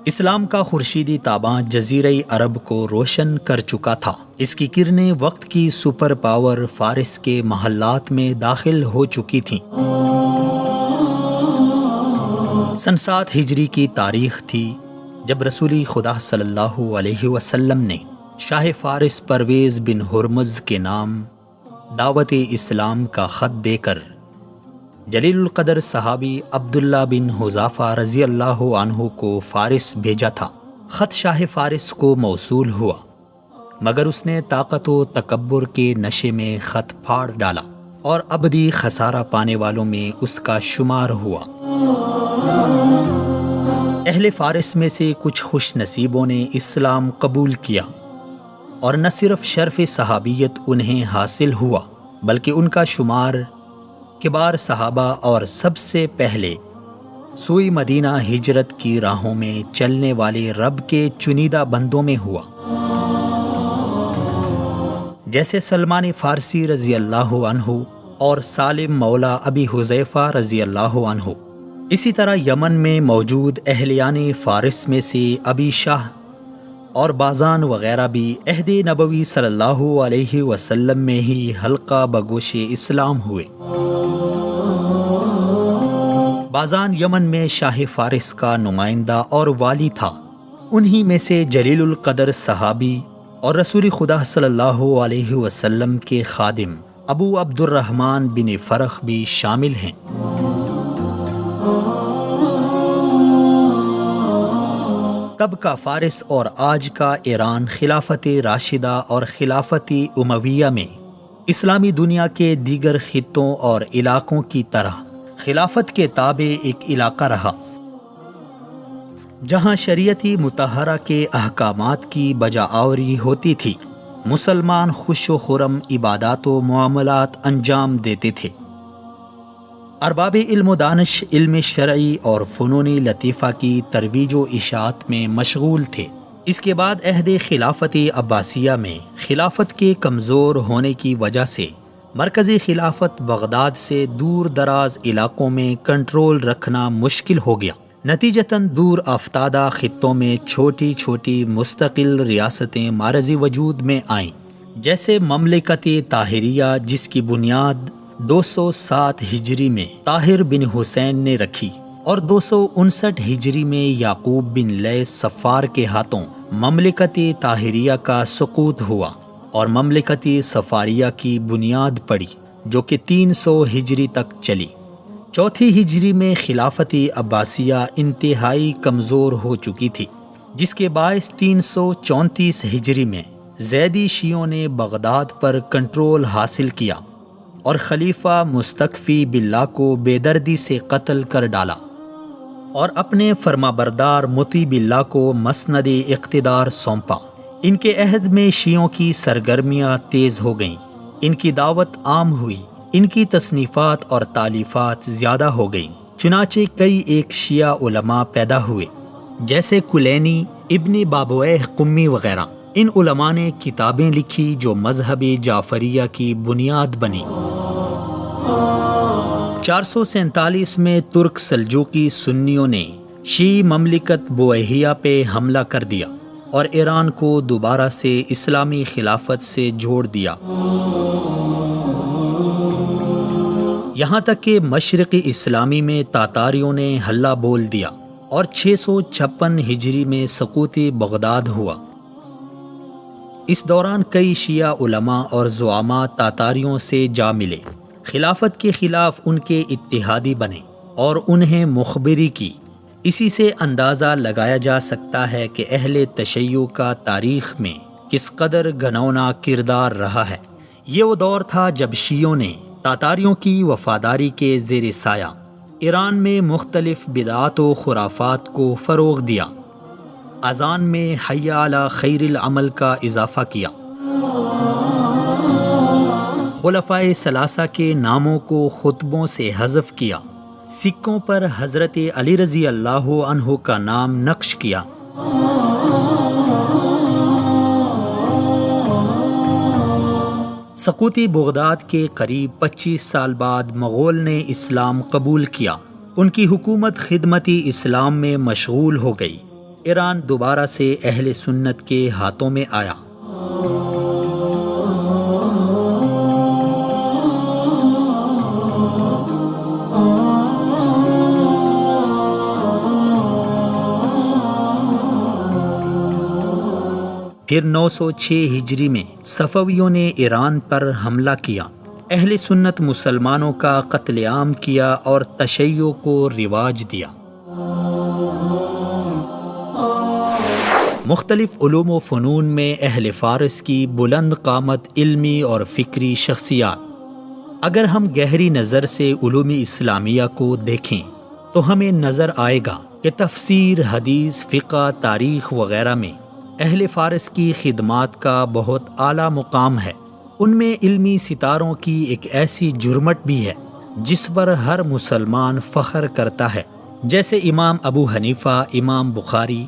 اسلام کا خورشیدی تاباں جزیرہ عرب کو روشن کر چکا تھا۔ اس کی کرنیں وقت کی سپر پاور فارس کے محلات میں داخل ہو چکی تھیں۔ سن 7 ہجری کی تاریخ تھی جب رسول خدا صلی اللہ علیہ وسلم نے شاہ فارس پرویز بن ہرمز کے نام دعوت اسلام کا خط دے کر جلیل القدر صحابی عبداللہ بن حذافہ رضی اللہ عنہ کو فارس بھیجا تھا۔ خط شاہ فارس کو موصول ہوا، مگر اس نے طاقت و تکبر کے نشے میں خط پھاڑ ڈالا اور ابدی خسارہ پانے والوں میں اس کا شمار ہوا۔ اہل فارس میں سے کچھ خوش نصیبوں نے اسلام قبول کیا، اور نہ صرف شرف صحابیت انہیں حاصل ہوا بلکہ ان کا شمار کبار صحابہ اور سب سے پہلے سوئی مدینہ ہجرت کی راہوں میں چلنے والے رب کے چنیدہ بندوں میں ہوا، جیسے سلمان فارسی رضی اللہ عنہ اور سالم مولا ابی حذیفہ رضی اللہ عنہ۔ اسی طرح یمن میں موجود اہلیان فارس میں سے ابی شاہ اور بازان وغیرہ بھی عہد نبوی صلی اللہ علیہ وسلم میں ہی حلقہ بگوش اسلام ہوئے۔ بازان یمن میں شاہ فارس کا نمائندہ اور والی تھا۔ انہی میں سے جلیل القدر صحابی اور رسول خدا صلی اللہ علیہ وسلم کے خادم ابو عبد الرحمن بن فرخ بھی شامل ہیں۔ تب کا فارس اور آج کا ایران خلافت راشدہ اور خلافت امویہ میں اسلامی دنیا کے دیگر خطوں اور علاقوں کی طرح خلافت کے تابع ایک علاقہ رہا، جہاں شریعتی مطہرہ کے احکامات کی بجاآوری ہوتی تھی۔ مسلمان خوش و خرم عبادات و معاملات انجام دیتے تھے۔ ارباب علم و دانش علم شرعی اور فنون لطیفہ کی ترویج و اشاعت میں مشغول تھے۔ اس کے بعد عہد خلافت عباسیہ میں خلافت کے کمزور ہونے کی وجہ سے مرکزی خلافت بغداد سے دور دراز علاقوں میں کنٹرول رکھنا مشکل ہو گیا۔ نتیجتاً دور افتادہ خطوں میں چھوٹی چھوٹی مستقل ریاستیں معرض وجود میں آئیں، جیسے مملکت طاہریہ، جس کی بنیاد 207 ہجری میں طاہر بن حسین نے رکھی، اور 259 ہجری میں یعقوب بن لیث صفار کے ہاتھوں مملکت طاہریہ کا سقوط ہوا اور مملکت صفاریہ کی بنیاد پڑی، جو کہ 300 ہجری تک چلی۔ 4 ہجری میں خلافت عباسیہ انتہائی کمزور ہو چکی تھی، جس کے باعث 334 ہجری میں زیدی شیعوں نے بغداد پر کنٹرول حاصل کیا اور خلیفہ مستکفی باللہ کو بے دردی سے قتل کر ڈالا اور اپنے فرمانبردار مطیع باللہ کو مسند اقتدار سونپا۔ ان کے عہد میں شیعوں کی سرگرمیاں تیز ہو گئیں، ان کی دعوت عام ہوئی، ان کی تصنیفات اور تالیفات زیادہ ہو گئیں۔ چنانچہ کئی ایک شیعہ علماء پیدا ہوئے، جیسے کلینی، ابن بابویہ قمی وغیرہ۔ ان علماء نے کتابیں لکھی جو مذہب جعفریہ کی بنیاد بنی۔ 447 میں ترک سلجوقی سنیوں نے شیعی مملکت بویہیہ پہ حملہ کر دیا اور ایران کو دوبارہ سے اسلامی خلافت سے جوڑ دیا، یہاں تک کہ مشرق اسلامی میں تاتاریوں نے ہلہ بول دیا اور 656 ہجری میں سقوط بغداد ہوا۔ اس دوران کئی شیعہ علماء اور زعماء تاتاریوں سے جا ملے، خلافت کے خلاف ان کے اتحادی بنے اور انہیں مخبری کی۔ اسی سے اندازہ لگایا جا سکتا ہے کہ اہل تشیع کا تاریخ میں کس قدر گھنونا کردار رہا ہے۔ یہ وہ دور تھا جب شیعوں نے تاتاریوں کی وفاداری کے زیر سایہ ایران میں مختلف بدعات و خرافات کو فروغ دیا، اذان میں حی علی خیر العمل کا اضافہ کیا، خلفائے ثلاثہ کے ناموں کو خطبوں سے حذف کیا، سکوں پر حضرت علی رضی اللہ عنہ کا نام نقش کیا۔ سقوط بغداد کے قریب 25 سال بعد مغول نے اسلام قبول کیا۔ ان کی حکومت خدمتی اسلام میں مشغول ہو گئی، ایران دوبارہ سے اہل سنت کے ہاتھوں میں آیا۔ پھر 906 ہجری میں صفویوں نے ایران پر حملہ کیا، اہل سنت مسلمانوں کا قتل عام کیا اور تشیع کو رواج دیا۔ مختلف علوم و فنون میں اہل فارس کی بلند قامت علمی اور فکری شخصیات۔ اگر ہم گہری نظر سے علوم اسلامیہ کو دیکھیں تو ہمیں نظر آئے گا کہ تفسیر، حدیث، فقہ، تاریخ وغیرہ میں اہل فارس کی خدمات کا بہت اعلیٰ مقام ہے۔ ان میں علمی ستاروں کی ایک ایسی جرمٹ بھی ہے جس پر ہر مسلمان فخر کرتا ہے، جیسے امام ابو حنیفہ، امام بخاری،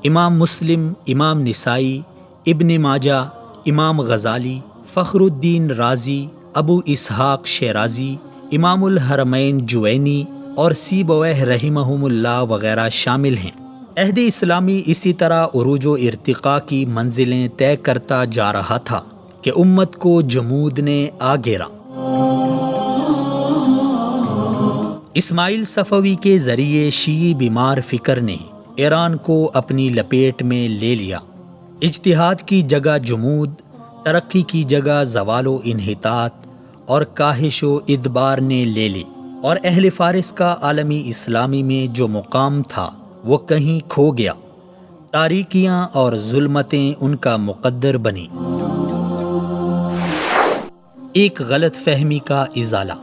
امام مسلم، امام نسائی، ابن ماجہ، امام غزالی، فخر الدین رازی، ابو اسحاق شیرازی، امام الحرمین جوینی اور سیبویہ رحمہم اللہ وغیرہ شامل ہیں۔ عہد اسلامی اسی طرح عروج و ارتقاء کی منزلیں طے کرتا جا رہا تھا کہ امت کو جمود نے آ گھیرا۔ اسماعیل صفوی کے ذریعے شیعی بیمار فکر نے ایران کو اپنی لپیٹ میں لے لیا۔ اجتہاد کی جگہ جمود، ترقی کی جگہ زوال و انحطاط اور کاہش و ادبار نے لے لی، اور اہل فارس کا عالمی اسلامی میں جو مقام تھا وہ کہیں کھو گیا۔ تاریکیاں اور ظلمتیں ان کا مقدر بنی۔ ایک غلط فہمی کا ازالہ۔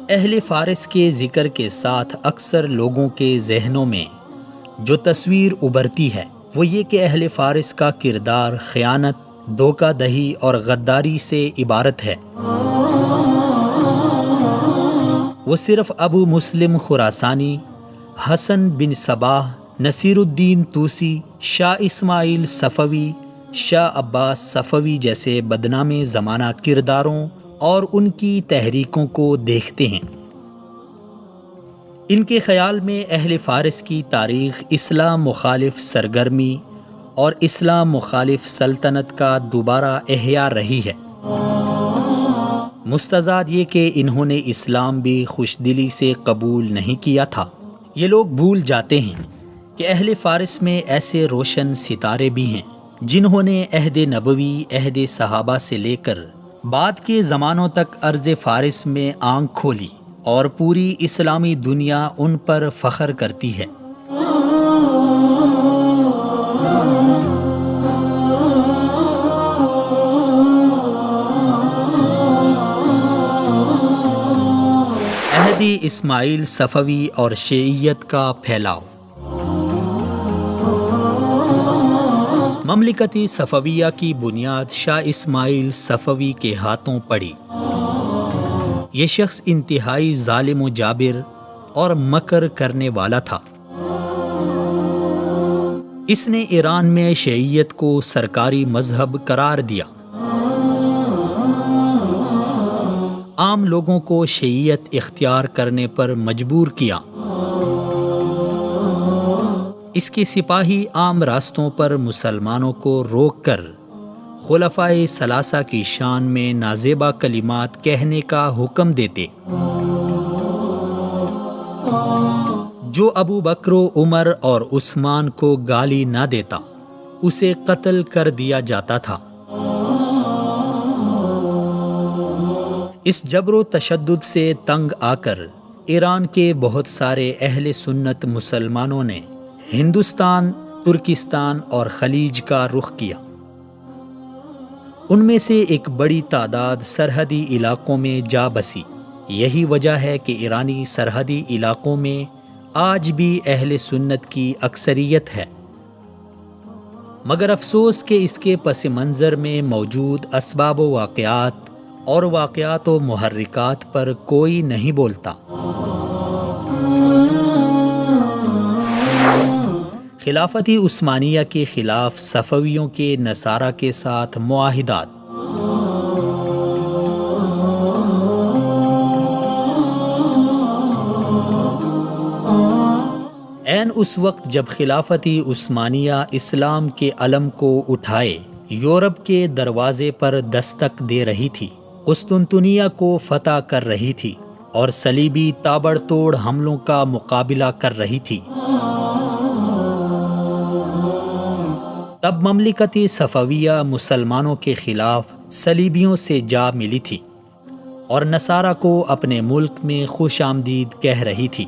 اہل فارس کے ذکر کے ساتھ اکثر لوگوں کے ذہنوں میں جو تصویر ابھرتی ہے وہ یہ کہ اہل فارس کا کردار خیانت، دھوکہ دہی اور غداری سے عبارت ہے۔ وہ صرف ابو مسلم خراسانی، حسن بن صباح، نصیر الدین طوسی، شاہ اسماعیل صفوی، شاہ عباس صفوی جیسے بدنام زمانہ کرداروں اور ان کی تحریکوں کو دیکھتے ہیں۔ ان کے خیال میں اہل فارس کی تاریخ اسلام مخالف سرگرمی اور اسلام مخالف سلطنت کا دوبارہ احیاء رہی ہے۔ مستزاد یہ کہ انہوں نے اسلام بھی خوش دلی سے قبول نہیں کیا تھا۔ یہ لوگ بھول جاتے ہیں کہ اہل فارس میں ایسے روشن ستارے بھی ہیں جنہوں نے عہد نبوی، عہد صحابہ سے لے کر بعد کے زمانوں تک ارض فارس میں آنکھ کھولی، اور پوری اسلامی دنیا ان پر فخر کرتی ہے۔ عہد اسماعیل صفوی اور شیعیت کا پھیلاؤ۔ مملکت صفویہ کی بنیاد شاہ اسماعیل صفوی کے ہاتھوں پڑی۔ یہ شخص انتہائی ظالم و جابر اور مکر کرنے والا تھا۔ اس نے ایران میں شیعیت کو سرکاری مذہب قرار دیا، عام لوگوں کو شیعیت اختیار کرنے پر مجبور کیا۔ اس کے سپاہی عام راستوں پر مسلمانوں کو روک کر خلفائے ثلاثہ کی شان میں نازیبا کلمات کہنے کا حکم دیتے۔ جو ابو بکر و عمر اور عثمان کو گالی نہ دیتا اسے قتل کر دیا جاتا تھا۔ اس جبر و تشدد سے تنگ آ کر ایران کے بہت سارے اہل سنت مسلمانوں نے ہندوستان، ترکستان اور خلیج کا رخ کیا۔ ان میں سے ایک بڑی تعداد سرحدی علاقوں میں جا بسی۔ یہی وجہ ہے کہ ایرانی سرحدی علاقوں میں آج بھی اہل سنت کی اکثریت ہے، مگر افسوس کہ اس کے پس منظر میں موجود اسباب و واقعات اور واقعات و محرکات پر کوئی نہیں بولتا۔ خلافت عثمانیہ کے خلاف صفویوں کے نصارہ کے ساتھ معاہدات۔ اسپین اس وقت جب خلافتی عثمانیہ اسلام کے علم کو اٹھائے یورپ کے دروازے پر دستک دے رہی تھی، قسطنطنیہ کو فتح کر رہی تھی اور صلیبی تابڑ توڑ حملوں کا مقابلہ کر رہی تھی، تب مملکت صفویہ مسلمانوں کے خلاف صلیبیوں سے جا ملی تھی اور نصارہ کو اپنے ملک میں خوش آمدید کہہ رہی تھی۔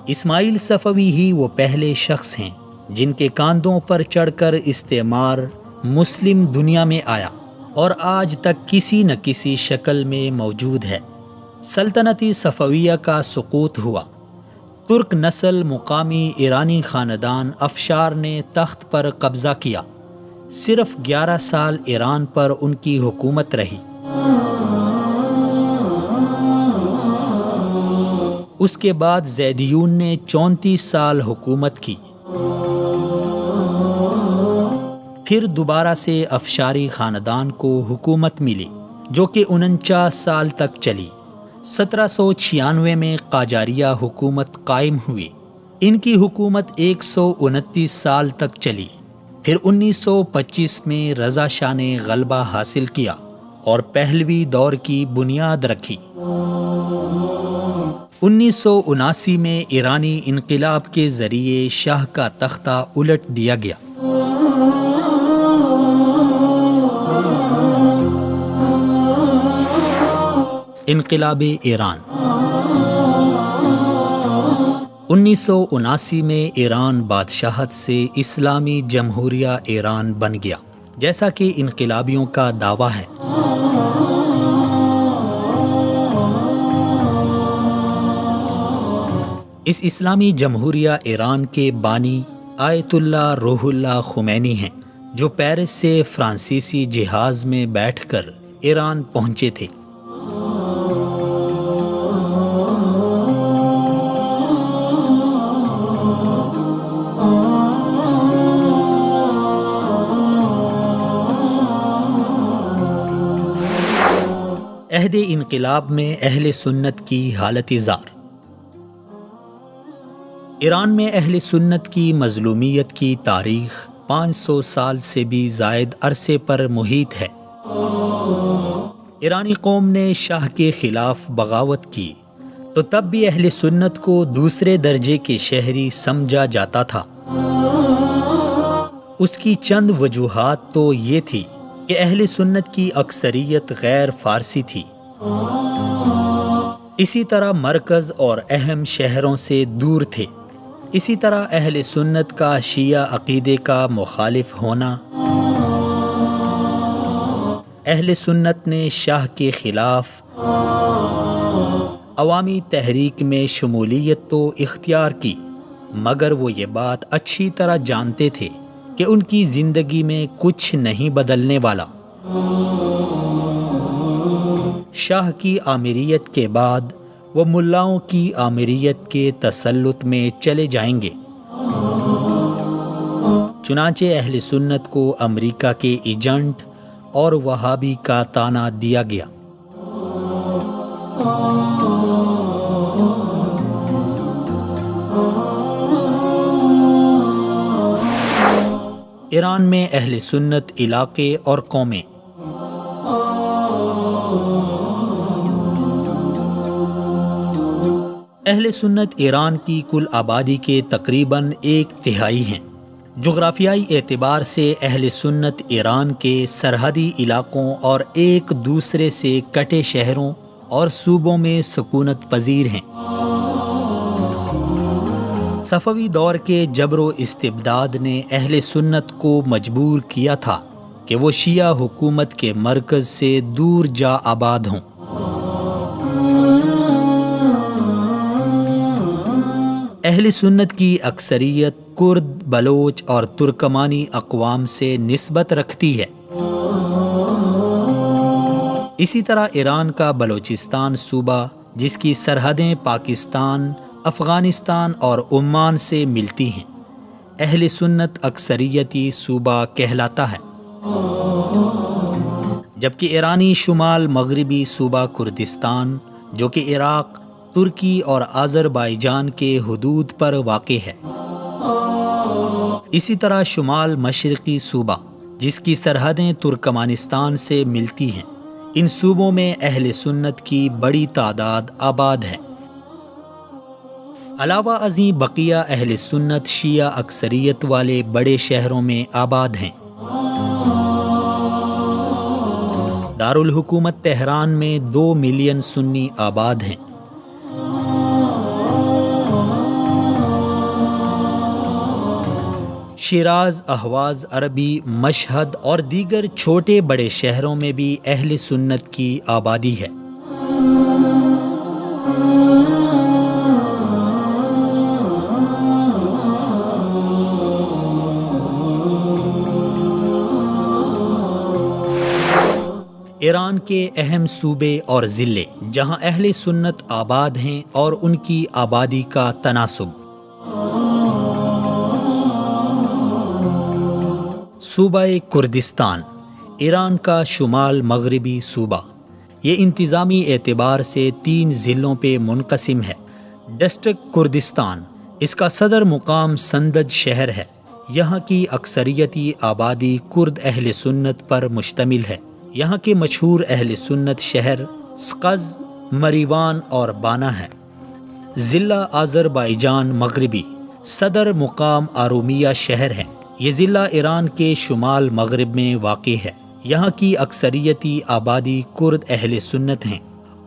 اسماعیل صفوی ہی وہ پہلے شخص ہیں جن کے کاندھوں پر چڑھ کر استعمار مسلم دنیا میں آیا اور آج تک کسی نہ کسی شکل میں موجود ہے۔ سلطنت صفویہ کا سقوط ہوا، ترک نسل مقامی ایرانی خاندان افشار نے تخت پر قبضہ کیا، صرف 11 سال ایران پر ان کی حکومت رہی۔ اس کے بعد زیدیون نے 34 سال حکومت کی، پھر دوبارہ سے افشاری خاندان کو حکومت ملی جو کہ 49 سال تک چلی۔ 1796 میں قاجاریہ حکومت قائم ہوئی، ان کی حکومت 129 سال تک چلی، پھر 1925 میں رضا شاہ نے غلبہ حاصل کیا اور پہلوی دور کی بنیاد رکھی۔ 1979 میں ایرانی انقلاب کے ذریعے شاہ کا تختہ الٹ دیا گیا۔ انقلاب ایران 1979 میں ایران بادشاہت سے اسلامی جمہوریہ ایران بن گیا، جیسا کہ انقلابیوں کا دعویٰ ہے۔ اس اسلامی جمہوریہ ایران کے بانی آیت اللہ روح اللہ خمینی ہیں، جو پیرس سے فرانسیسی جہاز میں بیٹھ کر ایران پہنچے تھے۔ عہد انقلاب میں اہل سنت کی حالت زار۔ ایران میں اہل سنت کی مظلومیت کی تاریخ 500 سال سے بھی زائد عرصے پر محیط ہے۔ ایرانی قوم نے شاہ کے خلاف بغاوت کی تو تب بھی اہل سنت کو دوسرے درجے کے شہری سمجھا جاتا تھا۔ اس کی چند وجوہات تو یہ تھی کہ اہل سنت کی اکثریت غیر فارسی تھی، اسی طرح مرکز اور اہم شہروں سے دور تھے، اسی طرح اہل سنت کا شیعہ عقیدے کا مخالف ہونا۔ اہل سنت نے شاہ کے خلاف عوامی تحریک میں شمولیت تو اختیار کی، مگر وہ یہ بات اچھی طرح جانتے تھے کہ ان کی زندگی میں کچھ نہیں بدلنے والا۔ شاہ کی آمریت کے بعد وہ ملاؤں کی آمریت کے تسلط میں چلے جائیں گے۔ چنانچہ اہل سنت کو امریکہ کے ایجنٹ اور وہابی کا طعنہ دیا گیا۔ ایران میں اہل سنت علاقے اور قومیں۔ اہل سنت ایران کی کل آبادی کے تقریباً 1/3 ہیں۔ جغرافیائی اعتبار سے اہل سنت ایران کے سرحدی علاقوں اور ایک دوسرے سے کٹے شہروں اور صوبوں میں سکونت پذیر ہیں۔ صفوی دور کے جبر و استبداد نے اہل سنت کو مجبور کیا تھا کہ وہ شیعہ حکومت کے مرکز سے دور جا آباد ہوں۔ اہل سنت کی اکثریت کرد، بلوچ اور ترکمانی اقوام سے نسبت رکھتی ہے۔ اسی طرح ایران کا بلوچستان صوبہ، جس کی سرحدیں پاکستان، افغانستان اور عمان سے ملتی ہیں، اہل سنت اکثریتی صوبہ کہلاتا ہے۔ جبکہ ایرانی شمال مغربی صوبہ کردستان جو کہ عراق، ترکی اور آذربائیجان کے حدود پر واقع ہے۔ اسی طرح شمال مشرقی صوبہ جس کی سرحدیں ترکمانستان سے ملتی ہیں، ان صوبوں میں اہل سنت کی بڑی تعداد آباد ہے۔ علاوہ ازیں بقیہ اہل سنت شیعہ اکثریت والے بڑے شہروں میں آباد ہیں۔ دارالحکومت تہران میں 2 ملین سنی آباد ہیں۔ شیراز، اہواز، عربی، مشہد اور دیگر چھوٹے بڑے شہروں میں بھی اہل سنت کی آبادی ہے۔ ایران کے اہم صوبے اور ضلع جہاں اہل سنت آباد ہیں اور ان کی آبادی کا تناسب: صوبہ کردستان، ایران کا شمال مغربی صوبہ، یہ انتظامی اعتبار سے 3 ضلعوں پہ منقسم ہے۔ ڈسٹرکٹ کردستان، اس کا صدر مقام سندج شہر ہے۔ یہاں کی اکثریتی آبادی کرد اہل سنت پر مشتمل ہے۔ یہاں کے مشہور اہل سنت شہر سقز، مریوان اور بانا ہے۔ ضلع آذربائیجان مغربی، صدر مقام آرومیہ شہر ہے۔ یہ ضلع ایران کے شمال مغرب میں واقع ہے۔ یہاں کی اکثریتی آبادی کرد اہل سنت ہیں،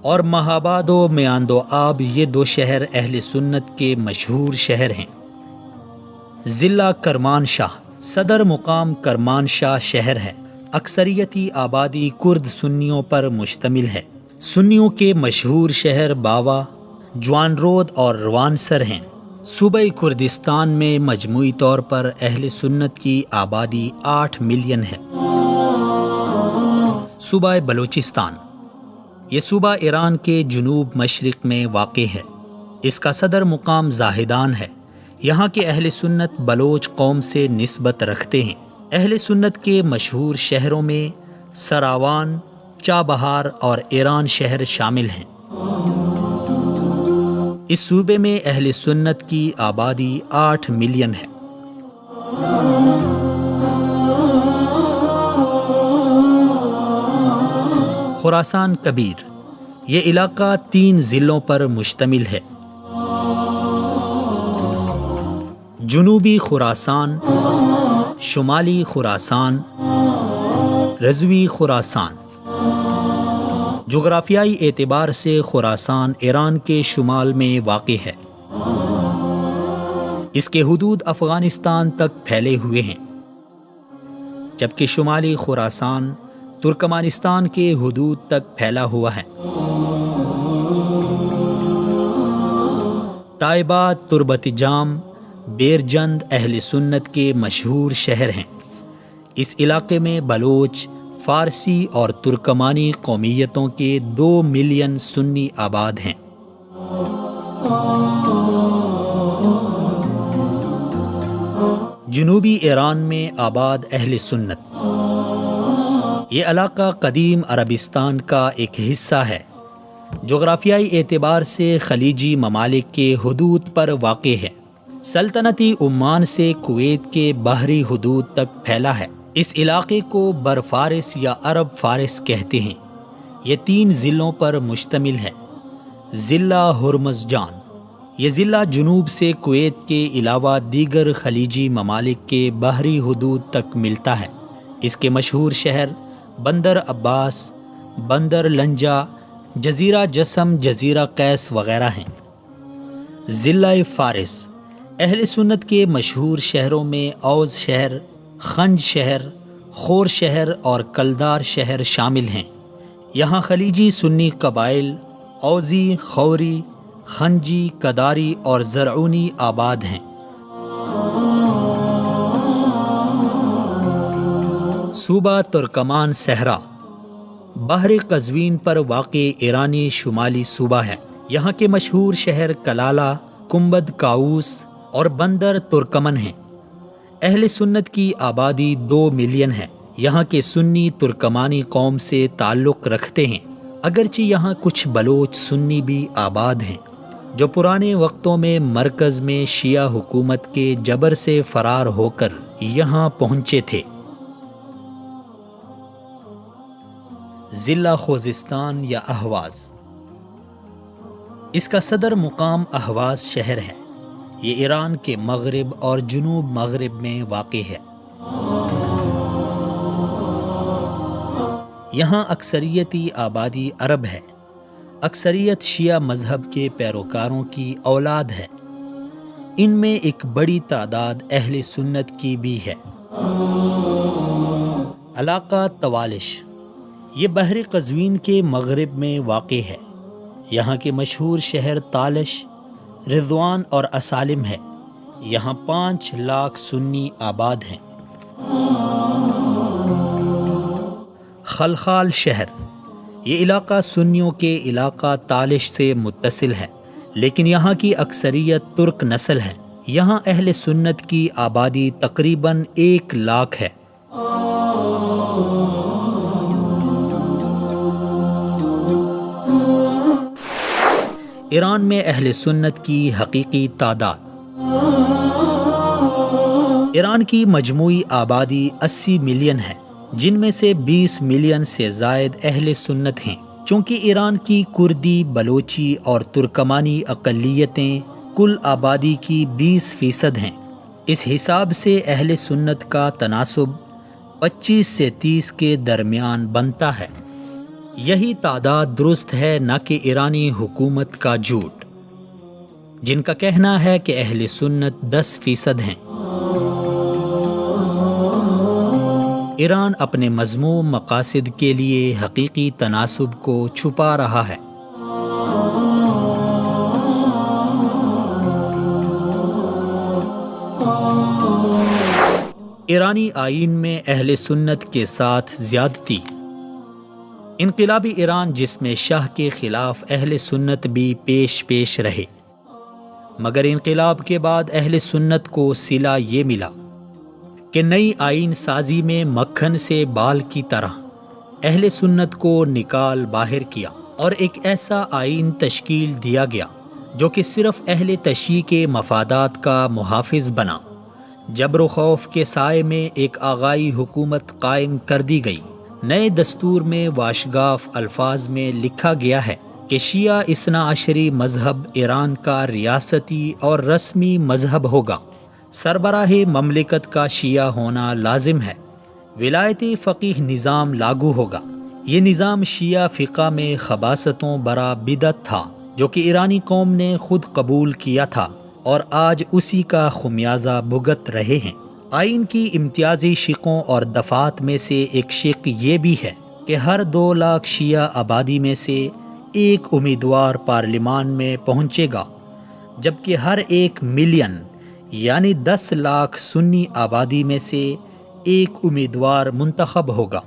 اور مہاباد و میاندو آب یہ 2 شہر اہل سنت کے مشہور شہر ہیں۔ ضلع کرمانشاہ، صدر مقام کرمانشاہ شہر ہے۔ اکثریتی آبادی کرد سنیوں پر مشتمل ہے۔ سنیوں کے مشہور شہر باوا، جوانرود اور روانسر ہیں۔ صوبہ کردستان میں مجموعی طور پر اہل سنت کی آبادی 8 ملین ہے۔ صوبہ بلوچستان، یہ صوبہ ایران کے جنوب مشرق میں واقع ہے۔ اس کا صدر مقام زاہدان ہے۔ یہاں کے اہل سنت بلوچ قوم سے نسبت رکھتے ہیں۔ اہل سنت کے مشہور شہروں میں سراوان، چابہار اور ایران شہر شامل ہیں۔ اس صوبے میں اہل سنت کی آبادی 8 ملین ہے۔ خراسان کبیر، یہ علاقہ 3 ضلعوں پر مشتمل ہے: جنوبی خراسان، شمالی خراسان، رضوی خراسان۔ جغرافیائی اعتبار سے خراسان ایران کے شمال میں واقع ہے۔ اس کے حدود افغانستان تک پھیلے ہوئے ہیں، جبکہ شمالی خراسان ترکمانستان کے حدود تک پھیلا ہوا ہے۔ تائبات، تربت جام، بیرجند اہل سنت کے مشہور شہر ہیں۔ اس علاقے میں بلوچ، فارسی اور ترکمانی قومیتوں کے 2 ملین سنی آباد ہیں۔ جنوبی ایران میں آباد اہل سنت، یہ علاقہ قدیم عربستان کا ایک حصہ ہے۔ جغرافیائی اعتبار سے خلیجی ممالک کے حدود پر واقع ہے۔ سلطنتی عمان سے کویت کے بحری حدود تک پھیلا ہے۔ اس علاقے کو بر فارس یا عرب فارس کہتے ہیں۔ یہ 3 ضلعوں پر مشتمل ہے۔ ضلع ہرمزجان، یہ ضلع جنوب سے کویت کے علاوہ دیگر خلیجی ممالک کے بحری حدود تک ملتا ہے۔ اس کے مشہور شہر بندر عباس، بندر لنجا، جزیرہ جسم، جزیرہ قیس وغیرہ ہیں۔ ضلع فارس، اہل سنت کے مشہور شہروں میں اوز شہر، خنج شہر، خور شہر اور کلدار شہر شامل ہیں۔ یہاں خلیجی سنی قبائل اوزی، خوری، خنجی، کداری اور زرعونی آباد ہیں۔ صوبہ ترکمان صحرا، بحر قزوین پر واقع ایرانی شمالی صوبہ ہے۔ یہاں کے مشہور شہر کلالہ، کمبد کاؤس اور بندر ترکمن ہیں۔ اہل سنت کی آبادی 2 ملین ہے۔ یہاں کے سنی ترکمانی قوم سے تعلق رکھتے ہیں، اگرچہ یہاں کچھ بلوچ سنی بھی آباد ہیں جو پرانے وقتوں میں مرکز میں شیعہ حکومت کے جبر سے فرار ہو کر یہاں پہنچے تھے۔ ضلع خوزستان یا اہواز، اس کا صدر مقام اہواز شہر ہے۔ یہ ایران کے مغرب اور جنوب مغرب میں واقع ہے۔ یہاں اکثریتی آبادی عرب ہے۔ اکثریت شیعہ مذہب کے پیروکاروں کی اولاد ہے۔ ان میں ایک بڑی تعداد اہل سنت کی بھی ہے۔ علاقہ توالش، یہ بحر قزوین کے مغرب میں واقع ہے۔ یہاں کے مشہور شہر تالش، رضوان اور اسالم ہے۔ یہاں 5 لاکھ سنی آباد ہیں۔ خلخال شہر، یہ علاقہ سنیوں کے علاقہ تالش سے متصل ہے، لیکن یہاں کی اکثریت ترک نسل ہے۔ یہاں اہل سنت کی آبادی تقریباً 1 لاکھ ہے۔ ایران میں اہل سنت کی حقیقی تعداد، ایران کی مجموعی آبادی 80 ملین ہے، جن میں سے 20 ملین سے زائد اہل سنت ہیں۔ چونکہ ایران کی کردی، بلوچی اور ترکمانی اقلیتیں کل آبادی کی 20% ہیں، اس حساب سے اہل سنت کا تناسب 25 سے 30 کے درمیان بنتا ہے۔ یہی تعداد درست ہے، نہ کہ ایرانی حکومت کا جھوٹ، جن کا کہنا ہے کہ اہل سنت 10% ہیں۔ ایران اپنے مذموم مقاصد کے لیے حقیقی تناسب کو چھپا رہا ہے۔ ایرانی آئین میں اہل سنت کے ساتھ زیادتی۔ انقلابی ایران، جس میں شاہ کے خلاف اہل سنت بھی پیش رہے، مگر انقلاب کے بعد اہل سنت کو صلہ یہ ملا کہ نئی آئین سازی میں مکھن سے بال کی طرح اہل سنت کو نکال باہر کیا اور ایک ایسا آئین تشکیل دیا گیا جو کہ صرف اہل تشیع کے مفادات کا محافظ بنا۔ جبر و خوف کے سائے میں ایک آغائی حکومت قائم کر دی گئی۔ نئے دستور میں واشگاف الفاظ میں لکھا گیا ہے کہ شیعہ اثنا عشری مذہب ایران کا ریاستی اور رسمی مذہب ہوگا۔ سربراہ مملکت کا شیعہ ہونا لازم ہے۔ ولایتی فقیہ نظام لاگو ہوگا۔ یہ نظام شیعہ فقہ میں خباثتوں برا بدعت تھا جو کہ ایرانی قوم نے خود قبول کیا تھا اور آج اسی کا خمیازہ بھگت رہے ہیں۔ آئین کی امتیازی شقوں اور دفعات میں سے ایک شق یہ بھی ہے کہ ہر 2 لاکھ شیعہ آبادی میں سے ایک امیدوار پارلیمان میں پہنچے گا، جبکہ ہر 1 ملین یعنی 10 لاکھ سنی آبادی میں سے ایک امیدوار منتخب ہوگا۔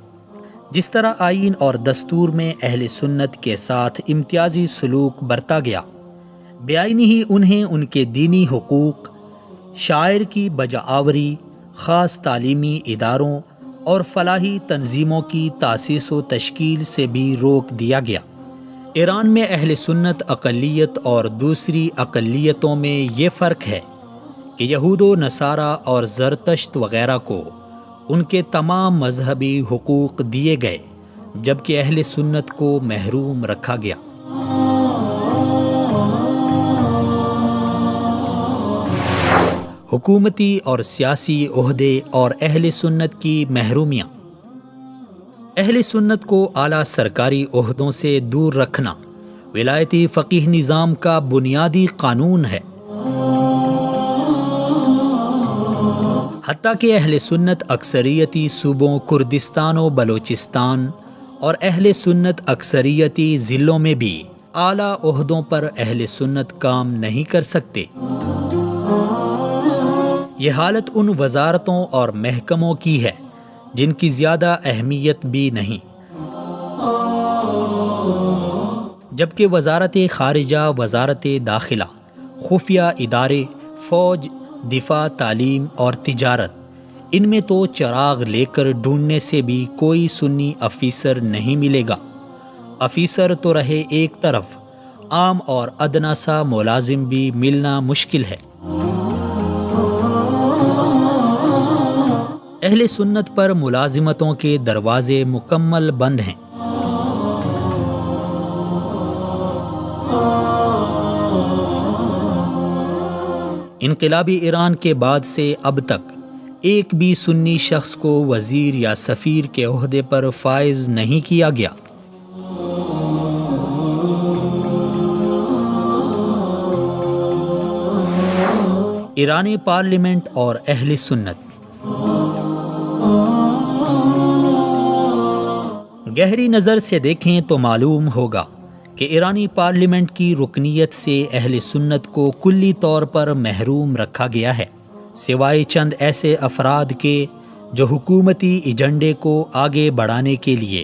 جس طرح آئین اور دستور میں اہل سنت کے ساتھ امتیازی سلوک برتا گیا، بیائی ہی انہیں ان کے دینی حقوق، شاعر کی بجاآوری، خاص تعلیمی اداروں اور فلاحی تنظیموں کی تاسیس و تشکیل سے بھی روک دیا گیا۔ ایران میں اہل سنت اقلیت اور دوسری اقلیتوں میں یہ فرق ہے کہ یہود و نصارہ اور زرتشت وغیرہ کو ان کے تمام مذہبی حقوق دیے گئے، جبکہ اہل سنت کو محروم رکھا گیا۔ حکومتی اور سیاسی عہدے اور اہل سنت کی محرومیاں۔ اہل سنت کو اعلیٰ سرکاری عہدوں سے دور رکھنا ولایتی فقیہ نظام کا بنیادی قانون ہے۔ حتیٰ کہ اہل سنت اکثریتی صوبوں کردستان و بلوچستان اور اہل سنت اکثریتی ضلعوں میں بھی اعلیٰ عہدوں پر اہل سنت کام نہیں کر سکتے۔ یہ حالت ان وزارتوں اور محکموں کی ہے جن کی زیادہ اہمیت بھی نہیں، جبکہ وزارت خارجہ، وزارت داخلہ، خفیہ ادارے، فوج، دفاع، تعلیم اور تجارت ان میں تو چراغ لے کر ڈھونڈنے سے بھی کوئی سنی آفیسر نہیں ملے گا۔ آفیسر تو رہے ایک طرف، عام اور ادنا سا ملازم بھی ملنا مشکل ہے۔ اہل سنت پر ملازمتوں کے دروازے مکمل بند ہیں۔ انقلابی ایران کے بعد سے اب تک ایک بھی سنی شخص کو وزیر یا سفیر کے عہدے پر فائز نہیں کیا گیا۔ ایرانی پارلیمنٹ اور اہل سنت۔ گہری نظر سے دیکھیں تو معلوم ہوگا کہ ایرانی پارلیمنٹ کی رکنیت سے اہل سنت کو کلی طور پر محروم رکھا گیا ہے، سوائے چند ایسے افراد کے جو حکومتی ایجنڈے کو آگے بڑھانے کے لیے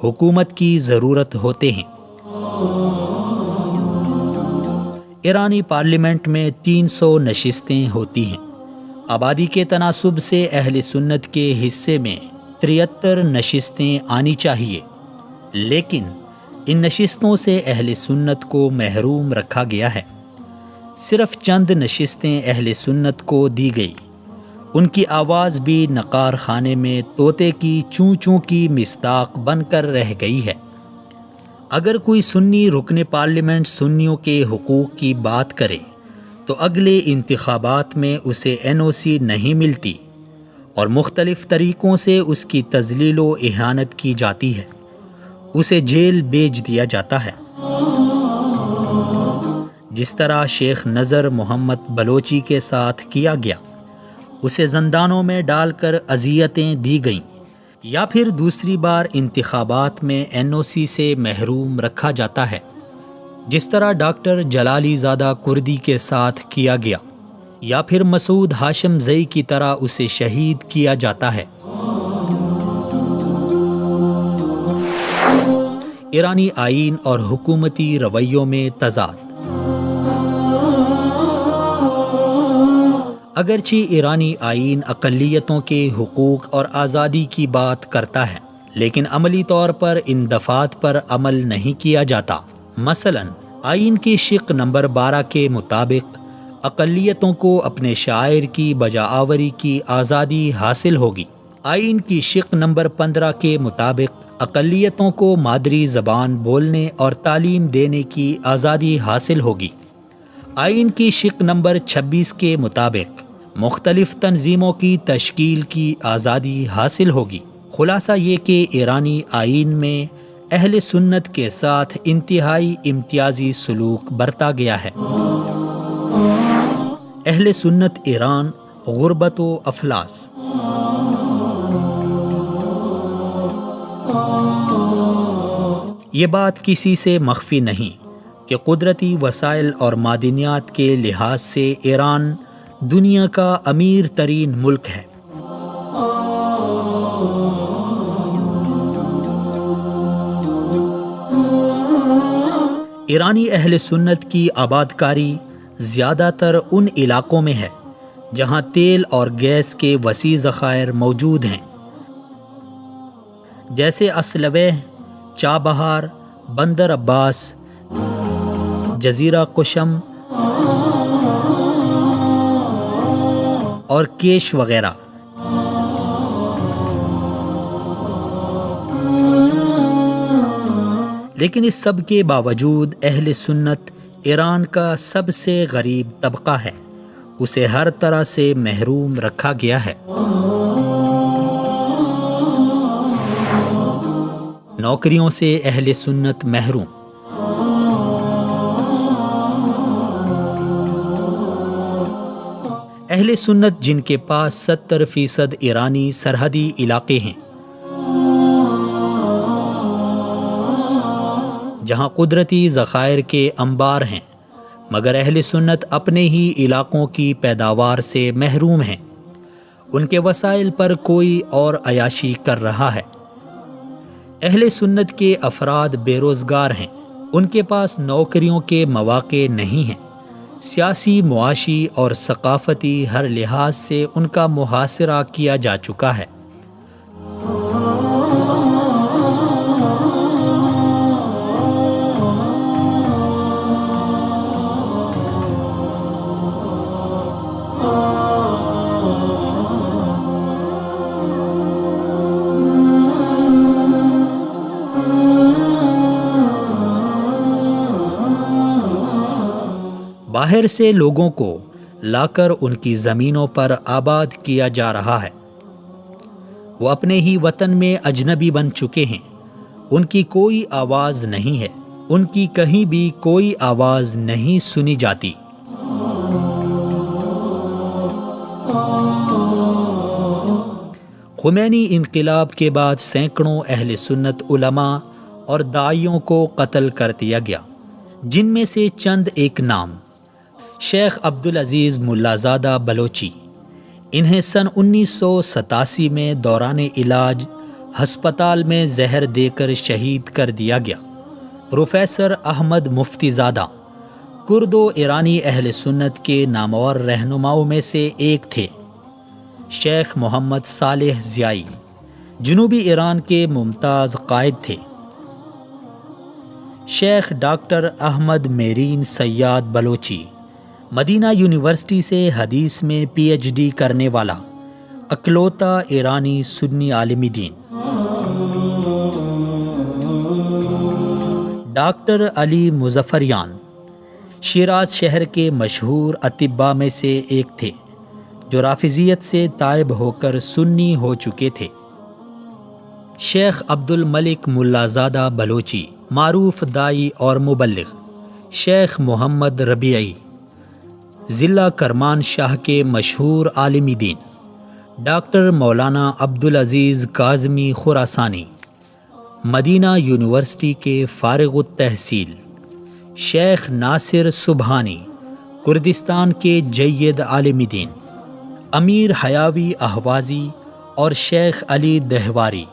حکومت کی ضرورت ہوتے ہیں۔ ایرانی پارلیمنٹ میں 300 نشستیں ہوتی ہیں۔ آبادی کے تناسب سے اہل سنت کے حصے میں 73 نشستیں آنی چاہیے، لیکن ان نشستوں سے اہل سنت کو محروم رکھا گیا ہے۔ صرف چند نشستیں اہل سنت کو دی گئی، ان کی آواز بھی نقار خانے میں طوطے کی چوں چوں کی مصداق بن کر رہ گئی ہے۔ اگر کوئی سنی رکن پارلیمنٹ سنیوں کے حقوق کی بات کرے تو اگلے انتخابات میں اسے NOC نہیں ملتی اور مختلف طریقوں سے اس کی تذلیل و اہانت کی جاتی ہے، اسے جیل بھیج دیا جاتا ہے۔ جس طرح شیخ نذر محمد بلوچی کے ساتھ کیا گیا، اسے زندانوں میں ڈال کر اذیتیں دی گئیں، یا پھر دوسری بار انتخابات میں NOC سے محروم رکھا جاتا ہے، جس طرح ڈاکٹر جلالی زادہ کردی کے ساتھ کیا گیا، یا پھر مسعود ہاشم زئی کی طرح اسے شہید کیا جاتا ہے۔ ایرانی آئین اور حکومتی رویوں میں تضاد۔ اگرچہ ایرانی آئین اقلیتوں کے حقوق اور آزادی کی بات کرتا ہے، لیکن عملی طور پر ان دفعات پر عمل نہیں کیا جاتا۔ مثلاً آئین کی شق نمبر 12 کے مطابق اقلیتوں کو اپنے شاعر کی بجاآوری کی آزادی حاصل ہوگی۔ آئین کی شق نمبر 15 کے مطابق اقلیتوں کو مادری زبان بولنے اور تعلیم دینے کی آزادی حاصل ہوگی۔ آئین کی شق نمبر 26 کے مطابق مختلف تنظیموں کی تشکیل کی آزادی حاصل ہوگی۔ خلاصہ یہ کہ ایرانی آئین میں اہل سنت کے ساتھ انتہائی امتیازی سلوک برتا گیا ہے۔ اہل سنت ایران غربت و افلاس۔ یہ بات کسی سے مخفی نہیں کہ قدرتی وسائل اور معدنیات کے لحاظ سے ایران دنیا کا امیر ترین ملک ہے۔ ایرانی اہل سنت کی آبادکاری زیادہ تر ان علاقوں میں ہے جہاں تیل اور گیس کے وسیع ذخائر موجود ہیں، جیسے اسلویہ، چابہار، بندر عباس، جزیرہ قشم اور کیش وغیرہ۔ لیکن اس سب کے باوجود اہل سنت ایران کا سب سے غریب طبقہ ہے، اسے ہر طرح سے محروم رکھا گیا ہے۔ نوکریوں سے اہل سنت محروم۔ اہل سنت جن کے پاس 70% ایرانی سرحدی علاقے ہیں، جہاں قدرتی ذخائر کے انبار ہیں، مگر اہل سنت اپنے ہی علاقوں کی پیداوار سے محروم ہیں، ان کے وسائل پر کوئی اور عیاشی کر رہا ہے۔ اہل سنت کے افراد بے روزگار ہیں، ان کے پاس نوکریوں کے مواقع نہیں ہیں، سیاسی، معاشی اور ثقافتی ہر لحاظ سے ان کا محاصرہ کیا جا چکا ہے۔ باہر سے لوگوں کو لا کر ان کی زمینوں پر آباد کیا جا رہا ہے۔ وہ اپنے ہی وطن میں اجنبی بن چکے ہیں۔ ان کی کوئی آواز نہیں ہے، ان کی کہیں بھی کوئی آواز نہیں سنی جاتی۔ خمینی انقلاب کے بعد سینکڑوں اہل سنت علماء اور داعیوں کو قتل کر دیا گیا، جن میں سے چند ایک نام: شیخ عبدالعزیز ملا زادہ بلوچی، انہیں سن 1987 میں دوران علاج ہسپتال میں زہر دے کر شہید کر دیا گیا۔ پروفیسر احمد مفتی زادہ کرد و ایرانی اہل سنت کے نامور رہنماؤں میں سے ایک تھے۔ شیخ محمد صالح ضیائی جنوبی ایران کے ممتاز قائد تھے۔ شیخ ڈاکٹر احمد میرین سیاد بلوچی مدینہ یونیورسٹی سے حدیث میں پی ایچ ڈی کرنے والا اکلوتا ایرانی سنی عالم دین۔ ڈاکٹر علی مظفریان شیراز شہر کے مشہور اطباء میں سے ایک تھے، جو رافضیت سے تائب ہو کر سنی ہو چکے تھے۔ شیخ عبد الملک ملا زادہ بلوچی معروف داعی اور مبلغ۔ شیخ محمد ربیعی ضلع کرمان شاہ کے مشہور عالم دین۔ ڈاکٹر مولانا عبدالعزیز کاظمی خراسانی مدینہ یونیورسٹی کے فارغ التحصیل۔ شیخ ناصر سبحانی کردستان کے جید عالم دین۔ امیر حیاوی اہوازی اور شیخ علی دہواری،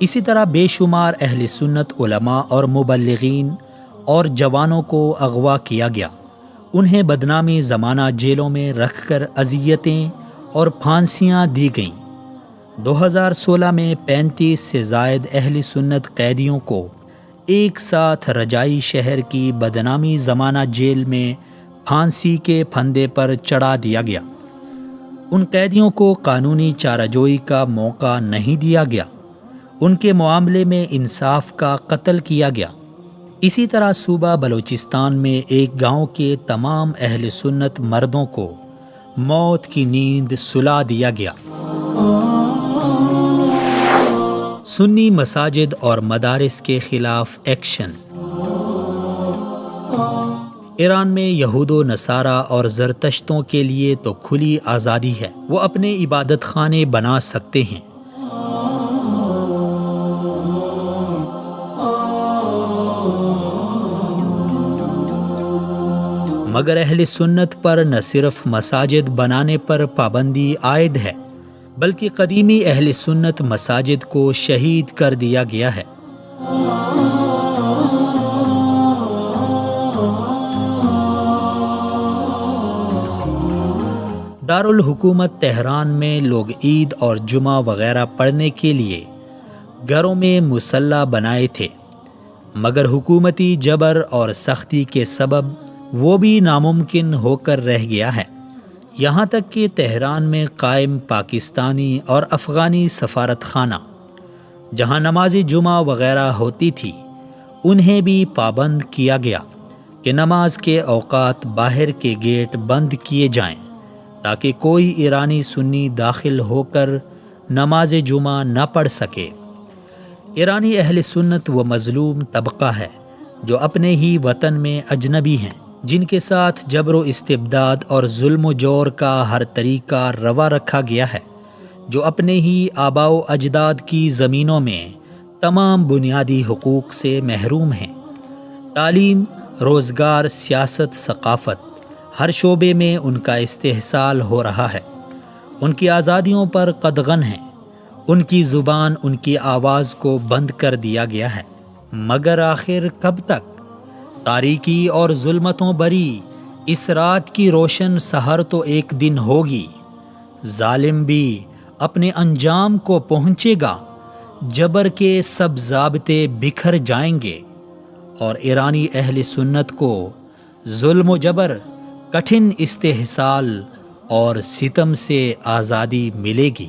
اسی طرح بے شمار اہل سنت علماء اور مبلغین اور جوانوں کو اغوا کیا گیا۔ انہیں بدنامی زمانہ جیلوں میں رکھ کر اذیتیں اور پھانسیاں دی گئیں۔ 2016 میں 35 سے زائد اہل سنت قیدیوں کو ایک ساتھ رجائی شہر کی بدنامی زمانہ جیل میں پھانسی کے پھندے پر چڑھا دیا گیا۔ ان قیدیوں کو قانونی چارہ جوئی کا موقع نہیں دیا گیا۔ ان کے معاملے میں انصاف کا قتل کیا گیا۔ اسی طرح صوبہ بلوچستان میں ایک گاؤں کے تمام اہل سنت مردوں کو موت کی نیند سلا دیا گیا۔ سنی مساجد اور مدارس کے خلاف ایکشن۔ ایران میں یہود و نصارہ اور زرتشتوں کے لیے تو کھلی آزادی ہے، وہ اپنے عبادت خانے بنا سکتے ہیں۔ مگر اہل سنت پر نہ صرف مساجد بنانے پر پابندی عائد ہے، بلکہ قدیمی اہل سنت مساجد کو شہید کر دیا گیا ہے۔ دارالحکومت تہران میں لوگ عید اور جمعہ وغیرہ پڑھنے کے لیے گھروں میں مصلی بنائے تھے، مگر حکومتی جبر اور سختی کے سبب وہ بھی ناممکن ہو کر رہ گیا ہے۔ یہاں تک کہ تہران میں قائم پاکستانی اور افغانی سفارت خانہ، جہاں نماز جمعہ وغیرہ ہوتی تھی، انہیں بھی پابند کیا گیا کہ نماز کے اوقات باہر کے گیٹ بند کیے جائیں تاکہ کوئی ایرانی سنی داخل ہو کر نماز جمعہ نہ پڑھ سکے۔ ایرانی اہل سنت وہ مظلوم طبقہ ہے جو اپنے ہی وطن میں اجنبی ہیں، جن کے ساتھ جبر و استبداد اور ظلم و جور کا ہر طریقہ روا رکھا گیا ہے، جو اپنے ہی آباء و اجداد کی زمینوں میں تمام بنیادی حقوق سے محروم ہیں۔ تعلیم، روزگار، سیاست، ثقافت، ہر شعبے میں ان کا استحصال ہو رہا ہے۔ ان کی آزادیوں پر قدغن ہیں، ان کی زبان، ان کی آواز کو بند کر دیا گیا ہے۔ مگر آخر کب تک؟ تاریکی اور ظلمتوں بری اس رات کی روشن سحر تو ایک دن ہوگی، ظالم بھی اپنے انجام کو پہنچے گا، جبر کے سب ضابطے بکھر جائیں گے اور ایرانی اہل سنت کو ظلم و جبر، کٹھن استحصال اور ستم سے آزادی ملے گی۔